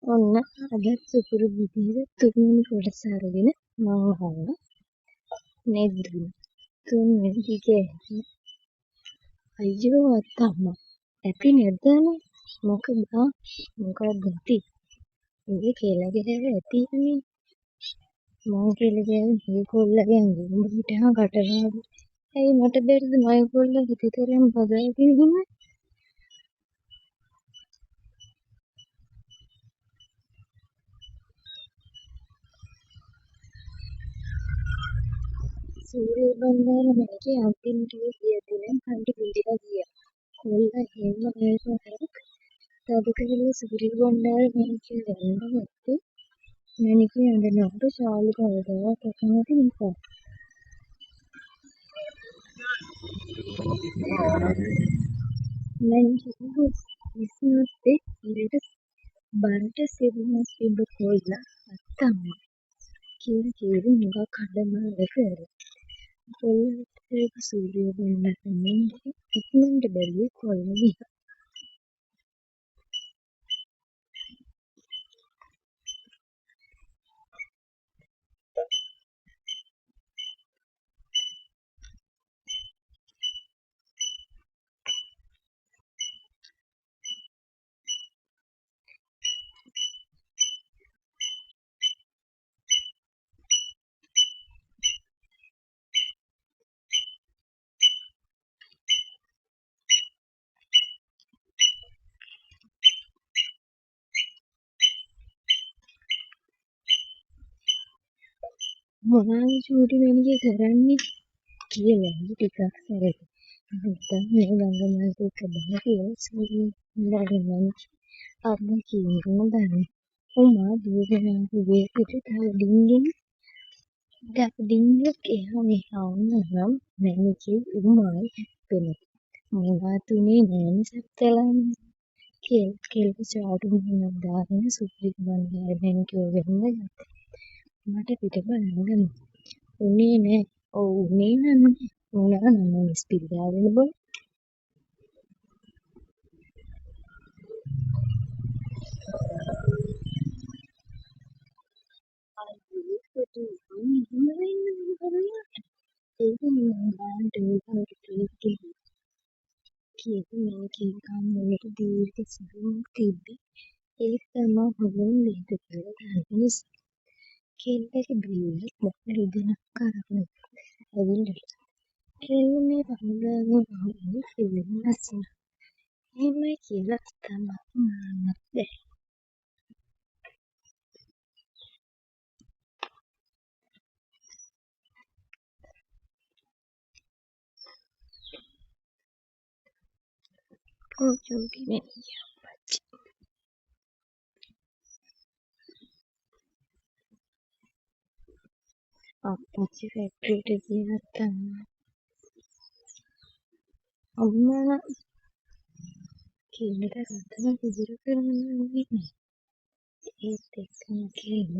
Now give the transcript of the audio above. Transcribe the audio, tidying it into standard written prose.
ඔන්න අදත් සුපුරු විදිහට තුන්වෙනි කොටස අරගෙන මම අහනවා නෙද්දුන තුන්වෙනි දිගේ අයියෝ අත්තම්මා ඇති නැද්දනේ මොකක්ද ඇති උගේ කියලා ගහලා ඇතිනේ මං කියලා ගෑවේ මේ කොල්ලගේ අඟුරුට කටපාඩු ඇයි මට බැරිද මගේ කොල්ල හිතතරම් බදාගෙන ඉන්නේ සූර්ය බණ්ඩාර මැණිකේ අන්තිම ටික කියද්දි නම් කන්ට බිඳිලා ගියා. කොල්ලා එහෙම අයවහරක් තද කරලා සූර්ය බණ්ඩාර මැණිකේ වැන්න ගත්තේ මැණිකේ අඬනකොට ශාලු කවදාවත් අකමැති නිසා. මැණිකේ විශ්නුත්තේ ඉරට බරට සිරුමක් තිබ්බ කොල්ලා අත්තම්මා කියලා කිව්වේ මොකක් හදමාද කියලා. කොල්ලට සූර්ය බණ්ඩාර මැණිකේ ඉක්මනට බැලුවේ කොල්ල දිහා. මොනවද චූටි මැණිකේ කරන්නේ කියලා ටිකක් සැරේ. නැත්තම් මේ ගංගාමල්ට එක බහ කියලා සූර්ය බණ්ඩාර මැණිකේ අම්ම කියනවා දන්නේ. උමා දුවගෙනාගේ වේගෙට තව ඩිංගියක් එහා මෙහා වුණාම මැණිකේ උමායි හැප්පෙනවා. මොනවා තුනේ නෑනේ සත්තලන්නේ කියලා කෙල්ල චාටු මුහුණක් දාගෙන සූර්ය බණ්ඩාර මැණිකේ වෙන්න ගත්තා. මට පිට බලන්න උනේ නෑ. ඔව් උනේ නම් උනා නම් ස්පීඩ් දාගෙන බලන්න. අයියෝ පුතේ මම එහෙම වෙන්න බලන්න. ඒක මම ගානට ඒකට කියපු කම් වලට දීර්ඝ සිරුරක් තිබ්බේ. ඒක තමයි හොඳම ලේද කියලා දන්න නිසා. කෙල්ලගේ බිල්ලත් මොන රිදෙනක් කරගෙන ඇවිල්ලා. කෙල්ල මේ වහුදාගෙන ඉන්නේ ෆිල්ම් නැසන. එහෙමයි කියලා තමයි මාන්නත් බැහැ. චූටි මැණිකේ අප්පච්චි ෆැක්ටරියට ගියත් තමයි අම්මා කෙල්ලට රතන විසිරු කරන්න ඕනේ නෑ. ඒත් එක්කම කෙල්ල